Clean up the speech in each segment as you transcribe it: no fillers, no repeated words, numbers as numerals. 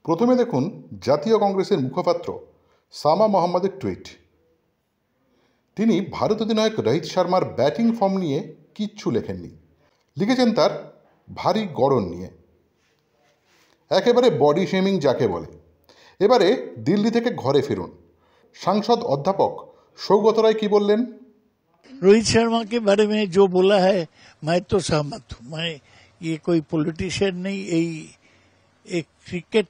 প্রথমে দেখুন জাতীয় কংগ্রেসের মুখপাত্র সামা মোহাম্মদের টুইট। তিনি ভারত অধিনায়ক রোহিত শর্মার ব্যাটিং ফর্ম নিয়ে কিচ্ছু লেখেননি, লিখেছেন তার ভারী গড়ন নিয়ে, একেবারে বডি শেমিং যাকে বলে। এবারে দিল্লি থেকে ঘরে ফিরুন। সাংসদ অধ্যাপক সৌগত রায় কি বললেন? रोहित शर्मा के बारे में जो बोला है मैं तो सहमत हूँ। मैं ये कोई पॉलिटिशियन नहीं, एक क्रिकेट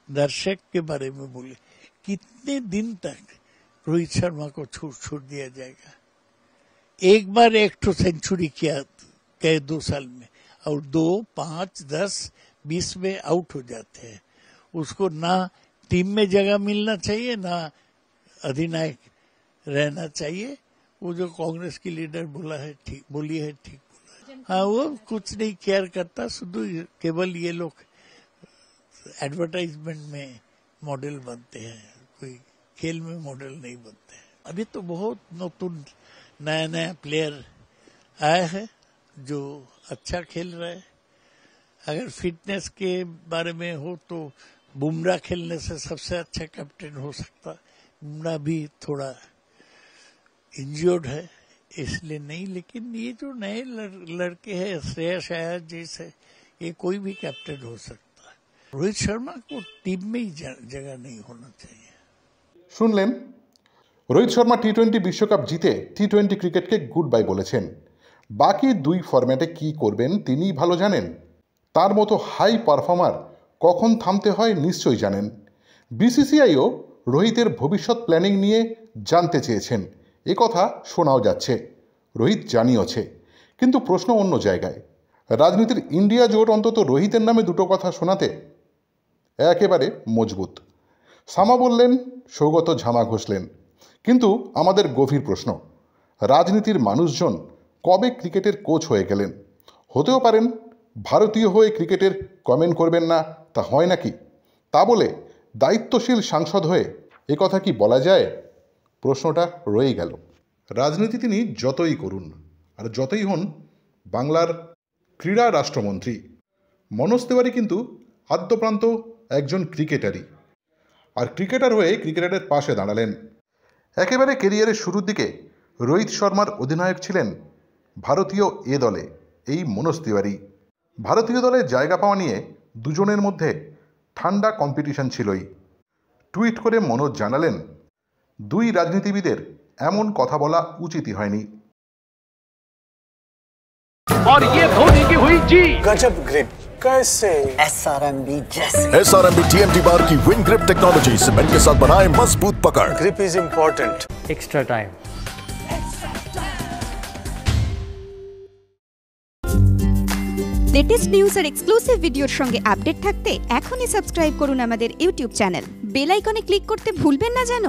दर्शक के बारे में बोले। कितने दिन तक रोहित शर्मा को छूट दिया जाएगा? एक बार 1 सेंचुरी किया कई 2 साल में, और 2, 5, 10, 20 में आउट हो जाते हैं। उसको ना टीम में जगह मिलना चाहिए, ना अधिनायक रहना चाहिए। वो जो कांग्रेस की लीडर बोली है ठीक बोला है। हाँ, वो कुछ नहीं केयर करता, शुद्ध केवल ये लोग एडवर्टाइजमेंट में मॉडल बनते हैं, कोई खेल में मॉडल नहीं बनते हैं। अभी तो बहुत नतून नया प्लेयर आया है जो अच्छा खेल रहा है। अगर फिटनेस के बारे में हो तो बुमराह खेलने से सबसे अच्छा कैप्टन हो सकता। बुमराह भी थोड़ा इंजर्ड है इसलिए नहीं, लेकिन ये जो नए लड़के हैं श्रेयस अय्यर जैसे, ये कोई भी कैप्टन हो सकता है। रोहित शर्मा को टीम में ही जगह नहीं होना चाहिए। শুনলেন, রোহিত শর্মা টি-20 বিশ্বকাপ জিতে টি-20 ক্রিকেটকে গুড বাই বলেছেন। বাকি 2 ফরম্যাটে কি করবেন তিনিই ভালো জানেন। তার মতো হাই পারফর্মার কখন থামতে হয় নিশ্চয়ই জানেন। বিসিসিআইও রোহিতের ভবিষ্যৎ প্ল্যানিং নিয়ে জানতে চেয়েছেন, এ কথা শোনাও যাচ্ছে, রোহিত জানিয়েছে। কিন্তু প্রশ্ন অন্য জায়গায়। রাজনীতির ইন্ডিয়া জোট অন্তত রোহিতের নামে 2 কথা শোনাতে একেবারে মজবুত। সামা বললেন, সৌগত ঝামা ঘষলেন। কিন্তু আমাদের গভীর প্রশ্ন, রাজনীতির মানুষজন কবে ক্রিকেটের কোচ হয়ে গেলেন? হতেও পারেন ভারতীয় হয়ে ক্রিকেটের কমেন্ট করবেন না, তা হয় নাকি? তা বলে দায়িত্বশীল সাংসদ হয়ে এ কথা কি বলা যায়? প্রশ্নটা রয়ে গেল। রাজনীতি তিনি যতই করুন আর যতই হন বাংলার ক্রীড়া রাষ্ট্রমন্ত্রী, মনোজ তিওয়ারি কিন্তু আদ্যপ্রান্ত একজন ক্রিকেটারই। আর ক্রিকেটার হয়ে ক্রিকেটারের পাশে দাঁড়ালেন। একেবারে কেরিয়ারের শুরুর দিকে রোহিত শর্মার অধিনায়ক ছিলেন ভারতীয় এ দলে এই মনোজ তিওয়ারি। ভারতীয় দলে জায়গা পাওয়া নিয়ে দুজনের মধ্যে ঠান্ডা কম্পিটিশন ছিলই। টুইট করে মনোজ জানালেন, 2 রাজনীতিবিদের এমন কথা বলা উচিতই হয়নি। और ये धोनी की हुई जी गजब ग्रिप कैसे SRMB जैसे SRMB TMT बार की विन ग्रिप टेक्नोलॉजी सीमेंट के साथ बनाए मजबूत पकड़। Grip is important. Extra time. Latest news আর এক্সক্লুসিভ ভিডিওর সঙ্গে আপডেট থাকতে এখনই সাবস্ক্রাইব করুন আমাদের ইউটিউব চ্যানেল। বেল আইকনে ক্লিক করতে ভুলবেন না যেন।